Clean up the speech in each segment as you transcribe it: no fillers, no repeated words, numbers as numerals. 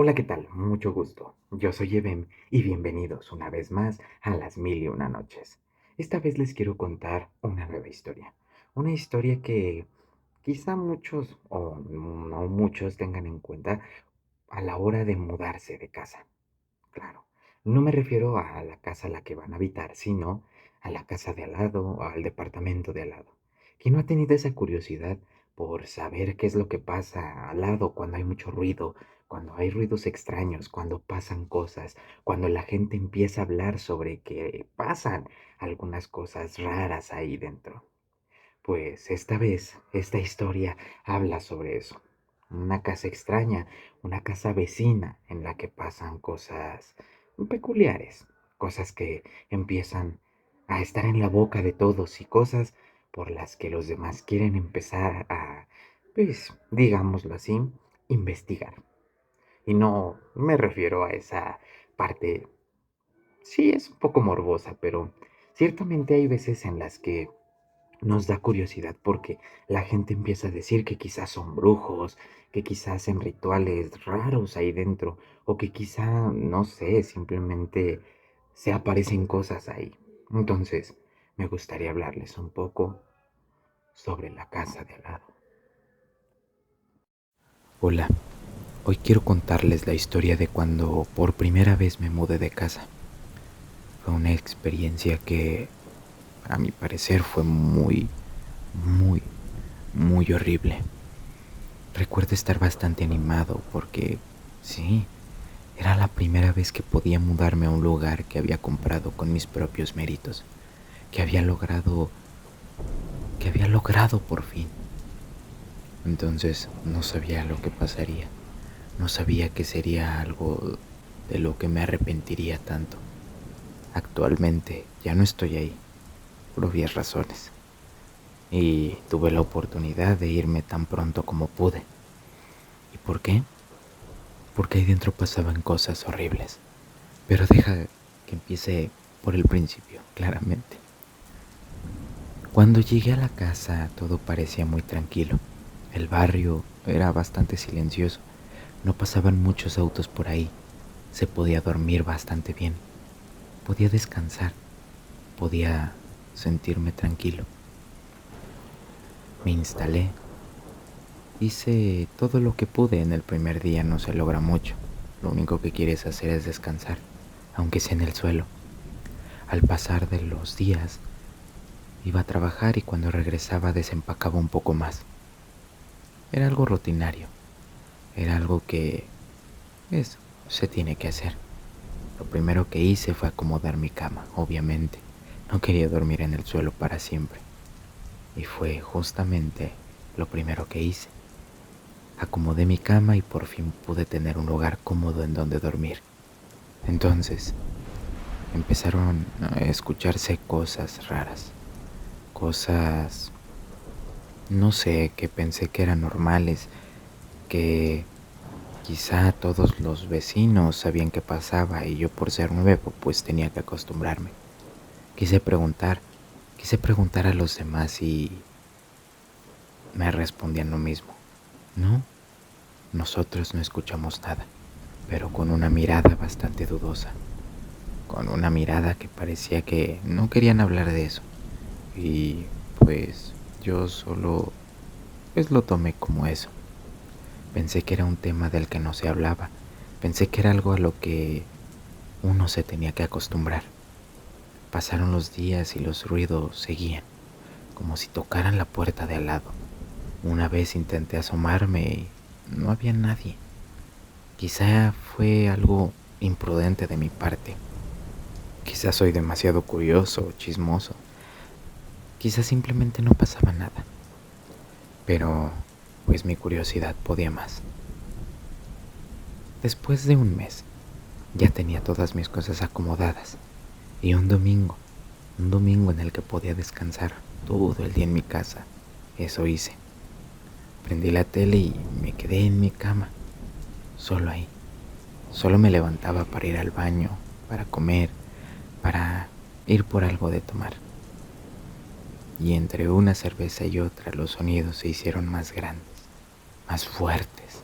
Hola, ¿qué tal? Mucho gusto. Yo soy Eben y bienvenidos una vez más a las mil y una noches. Esta vez les quiero contar una nueva historia. Una historia que quizá muchos o no muchos tengan en cuenta a la hora de mudarse de casa. Claro, no me refiero a la casa a la que van a habitar, sino a la casa de al lado o al departamento de al lado. ¿Quién no ha tenido esa curiosidad por saber qué es lo que pasa al lado cuando hay mucho ruido, cuando hay ruidos extraños, cuando pasan cosas, cuando la gente empieza a hablar sobre que pasan algunas cosas raras ahí dentro? Pues esta vez, esta historia habla sobre eso. Una casa extraña, una casa vecina en la que pasan cosas peculiares, cosas que empiezan a estar en la boca de todos y cosas por las que los demás quieren empezar a, pues, digámoslo así, investigar. Y no me refiero a esa parte, sí, es un poco morbosa, pero ciertamente hay veces en las que nos da curiosidad porque la gente empieza a decir que quizás son brujos, que quizás hacen rituales raros ahí dentro, o que quizá, no sé, simplemente se aparecen cosas ahí. Entonces, me gustaría hablarles un poco sobre la casa de al lado. Hola, hoy quiero contarles la historia de cuando por primera vez me mudé de casa. Fue una experiencia que, a mi parecer, fue muy, muy horrible. Recuerdo estar bastante animado porque, sí, era la primera vez que podía mudarme a un lugar que había comprado con mis propios méritos, que había logrado por fin. Entonces no sabía lo que pasaría, no sabía que sería algo de lo que me arrepentiría tanto. Actualmente ya no estoy ahí, por obvias razones, y tuve la oportunidad de irme tan pronto como pude. ¿Y por qué? Porque ahí dentro pasaban cosas horribles. Pero deja que empiece por el principio, claramente. Cuando llegué a la casa todo parecía muy tranquilo. El barrio era bastante silencioso. No pasaban muchos autos por ahí. Se podía dormir bastante bien. Podía descansar. Podía sentirme tranquilo. Me instalé. Hice todo lo que pude en el primer día. No se logra mucho. Lo único que quieres hacer es descansar, aunque sea en el suelo. Al pasar de los días, iba a trabajar y cuando regresaba desempacaba un poco más. Era algo rutinario, era algo que se tiene que hacer. Lo primero que hice fue acomodar mi cama, obviamente. No quería dormir en el suelo para siempre. Y fue justamente lo primero que hice. Acomodé mi cama y por fin pude tener un lugar cómodo en donde dormir. Entonces, empezaron a escucharse cosas raras. Cosas, no sé, que pensé que eran normales, que quizá todos los vecinos sabían que pasaba y yo por ser nuevo pues tenía que acostumbrarme. Quise preguntar, quise preguntar a los demás y me respondían lo mismo. No, nosotros no escuchamos nada, pero con una mirada bastante dudosa, con una mirada que parecía que no querían hablar de eso. Y pues yo solo pues lo tomé como eso. Pensé que era un tema del que no se hablaba. Pensé que era algo a lo que uno se tenía que acostumbrar. Pasaron los días y los ruidos seguían, como si tocaran la puerta de al lado. Una vez intenté asomarme y no había nadie. Quizá fue algo imprudente de mi parte. Quizá soy demasiado curioso o chismoso. Quizá simplemente no pasaba nada. Pero, pues mi curiosidad podía más. Después de un mes, ya tenía todas mis cosas acomodadas. Y un domingo en el que podía descansar todo el día en mi casa, eso hice. Prendí la tele y me quedé en mi cama, solo ahí. Solo me levantaba para ir al baño, para comer, para ir por algo de tomar. Y entre una cerveza y otra los sonidos se hicieron más grandes, más fuertes,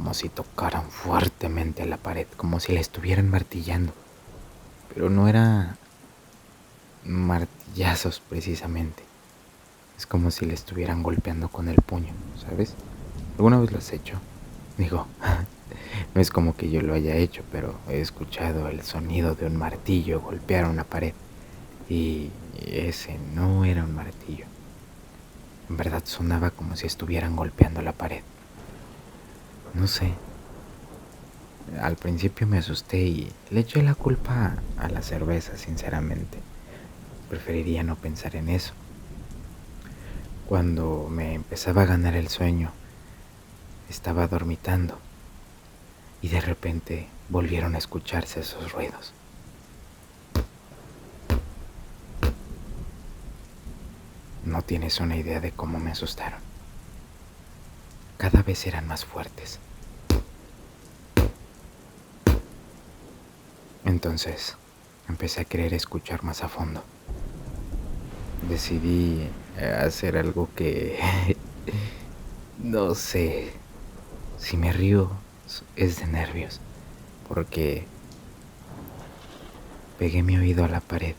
como si tocaran fuertemente la pared, como si la estuvieran martillando. Pero no era martillazos precisamente. Es como si le estuvieran golpeando con el puño, ¿sabes? ¿Alguna vez lo has hecho? Digo, no es como que yo lo haya hecho, pero he escuchado el sonido de un martillo golpear una pared. Y ese no era un martillo. En verdad sonaba como si estuvieran golpeando la pared. No sé. Al principio me asusté y le eché la culpa a la cerveza, sinceramente. Preferiría no pensar en eso. Cuando me empezaba a ganar el sueño, estaba dormitando y de repente volvieron a escucharse esos ruidos. No tienes una idea de cómo me asustaron. Cada vez eran más fuertes. Entonces empecé a querer escuchar más a fondo. Decidí hacer algo que no sé, si me río es de nervios, porque pegué mi oído a la pared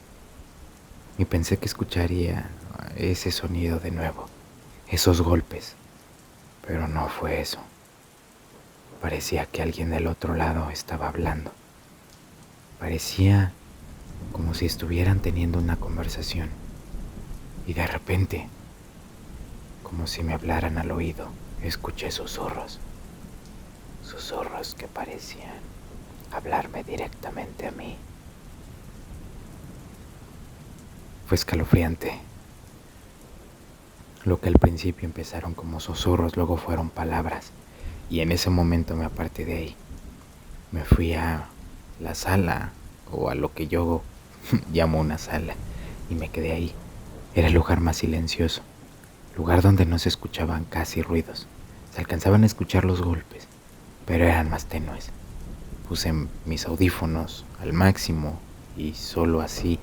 y pensé que escucharía ese sonido de nuevo, esos golpes, pero no fue eso. Parecía que alguien del otro lado estaba hablando. Parecía como si estuvieran teniendo una conversación y de repente, como si me hablaran al oído, escuché susurros, susurros que parecían hablarme directamente a mí. Fue escalofriante. Lo que al principio empezaron como susurros, luego fueron palabras, y en ese momento me aparté de ahí. Me fui a la sala, o a lo que yo llamo una sala, y me quedé ahí. Era el lugar más silencioso, lugar donde no se escuchaban casi ruidos. Se alcanzaban a escuchar los golpes, pero eran más tenues. Puse mis audífonos al máximo y solo así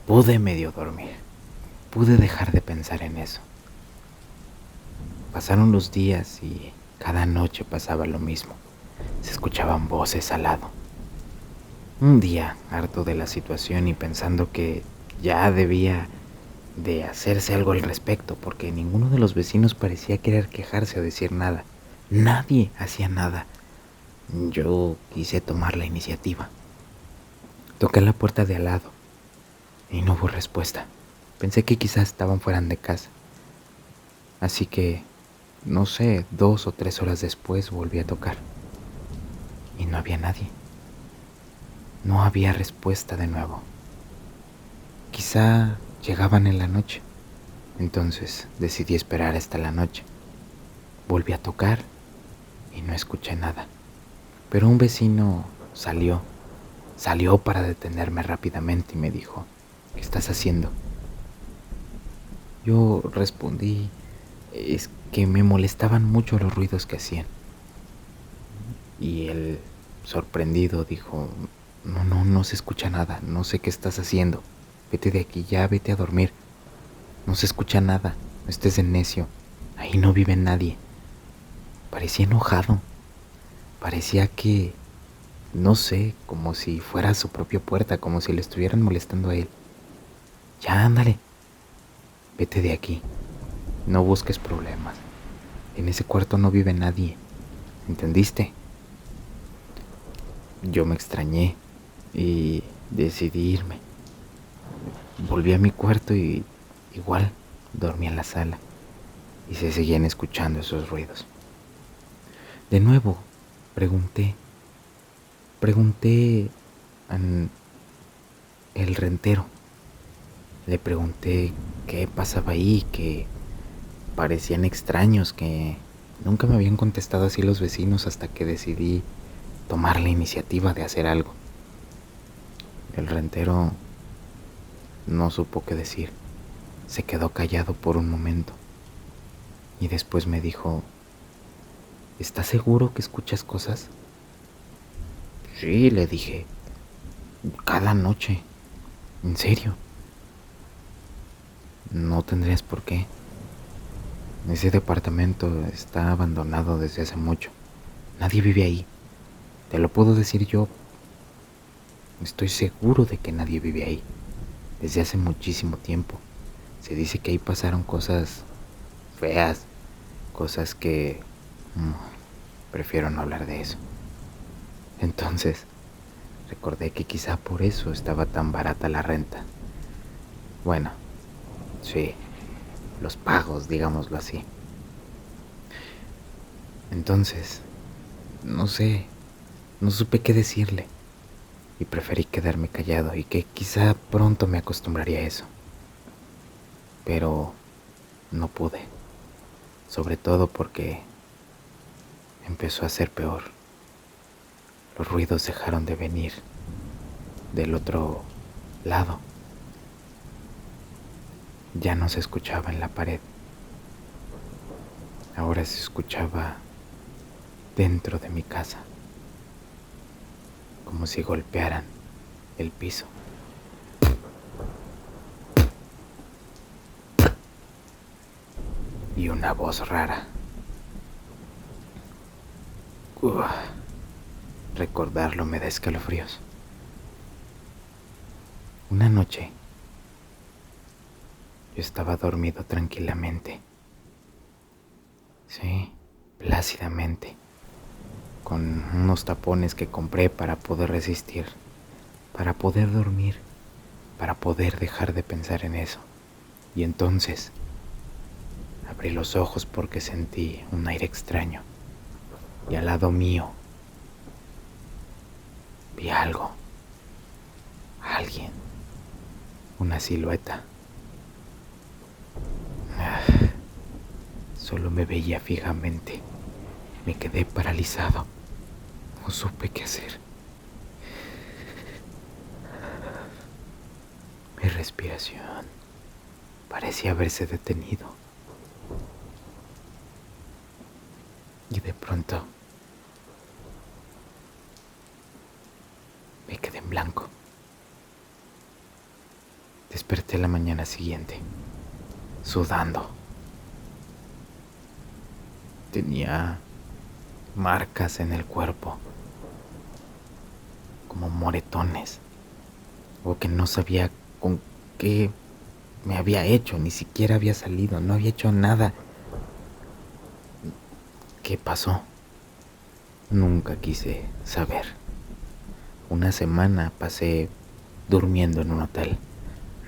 pude medio dormir. Pude dejar de pensar en eso. Pasaron los días y cada noche pasaba lo mismo. Se escuchaban voces al lado. Un día, harto de la situación y pensando que ya debía de hacerse algo al respecto, porque ninguno de los vecinos parecía querer quejarse o decir nada. Nadie hacía nada. Yo quise tomar la iniciativa. Toqué la puerta de al lado y no hubo respuesta. Pensé que quizás estaban fuera de casa. Así que, no sé, 2 o 3 horas después volví a tocar. Y no había nadie. No había respuesta de nuevo. Quizá llegaban en la noche. Entonces decidí esperar hasta la noche. Volví a tocar y no escuché nada. Pero un vecino salió para detenerme rápidamente y me dijo, ¿qué estás haciendo? Yo respondí, es que me molestaban mucho los ruidos que hacían. Y él, sorprendido, dijo, no se escucha nada, no sé qué estás haciendo. Vete de aquí ya, vete a dormir. No se escucha nada, no estés de necio. Ahí no vive nadie. Parecía enojado. Parecía que, no sé, como si fuera a su propia puerta, como si le estuvieran molestando a él. Ya, ándale. Vete de aquí. No busques problemas. En ese cuarto no vive nadie. ¿Entendiste? Yo me extrañé y decidí irme. Volví a mi cuarto y igual dormí en la sala y se seguían escuchando esos ruidos. De nuevo, pregunté al el rentero. Le pregunté qué pasaba ahí, que parecían extraños, que nunca me habían contestado así los vecinos hasta que decidí tomar la iniciativa de hacer algo. El rentero no supo qué decir. Se quedó callado por un momento y después me dijo, ¿estás seguro que escuchas cosas? Sí, le dije, cada noche. ¿En serio? No tendrías por qué. Ese departamento está abandonado desde hace mucho. Nadie vive ahí. Te lo puedo decir yo. Estoy seguro de que nadie vive ahí. Desde hace muchísimo tiempo. Se dice que ahí pasaron cosas feas, cosas que prefiero no hablar de eso. Entonces, recordé que quizá por eso estaba tan barata la renta. Bueno, sí, los pagos, digámoslo así. Entonces, no sé, no supe qué decirle y preferí quedarme callado y que quizá pronto me acostumbraría a eso. Pero no pude, sobre todo porque empezó a ser peor. Los ruidos dejaron de venir del otro lado. Ya no se escuchaba en la pared. Ahora se escuchaba dentro de mi casa, como si golpearan el piso. Y una voz rara. Uf, recordarlo me da escalofríos. Una noche, yo estaba dormido tranquilamente. Sí, plácidamente, con unos tapones que compré para poder resistir, para poder dormir, para poder dejar de pensar en eso. Y entonces abrí los ojos porque sentí un aire extraño. Y al lado mío vi algo, alguien, una silueta. Solo me veía fijamente. Me quedé paralizado. No supe qué hacer. Mi respiración parecía haberse detenido. Y de pronto me quedé en blanco. Desperté la mañana siguiente, sudando. Tenía marcas en el cuerpo, como moretones, o que no sabía con qué me había hecho, ni siquiera había salido, no había hecho nada. ¿Qué pasó? Nunca quise saber. Una semana pasé durmiendo en un hotel.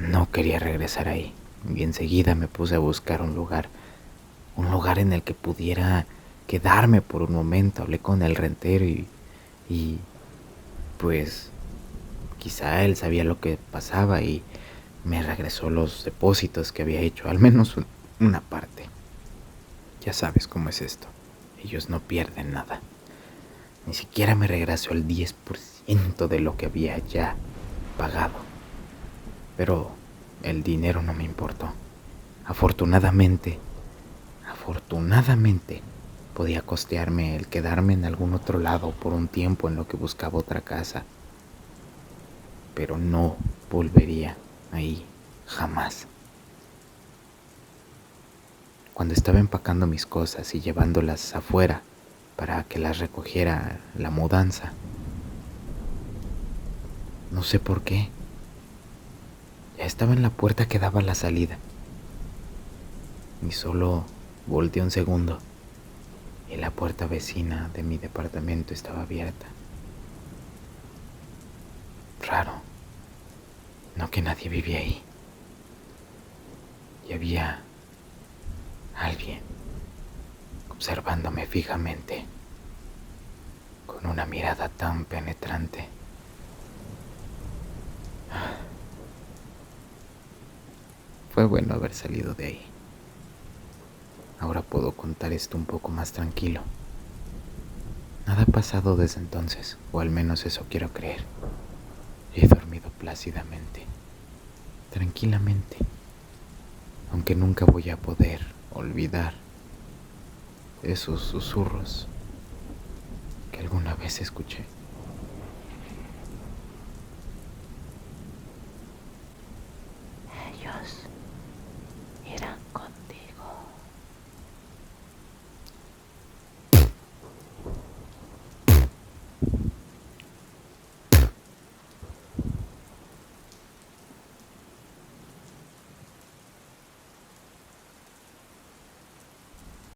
No quería regresar ahí. Y enseguida me puse a buscar un lugar en el que pudiera quedarme por un momento. Hablé con el rentero y pues quizá él sabía lo que pasaba y me regresó los depósitos que había hecho, al menos una parte. Ya sabes cómo es esto. Ellos no pierden nada. Ni siquiera me regresó el 10% de lo que había ya pagado. Pero el dinero no me importó. Afortunadamente, podía costearme el quedarme en algún otro lado por un tiempo en lo que buscaba otra casa. Pero no volvería ahí, jamás. Cuando estaba empacando mis cosas y llevándolas afuera para que las recogiera la mudanza, no sé por qué, ya estaba en la puerta que daba a la salida. Y solo volteé un segundo y la puerta vecina de mi departamento estaba abierta. Raro, no que nadie vivía ahí. Y había alguien observándome fijamente, con una mirada tan penetrante. Fue bueno haber salido de ahí. Ahora puedo contar esto un poco más tranquilo. Nada ha pasado desde entonces, o al menos eso quiero creer. He dormido plácidamente, tranquilamente, aunque nunca voy a poder olvidar esos susurros que alguna vez escuché.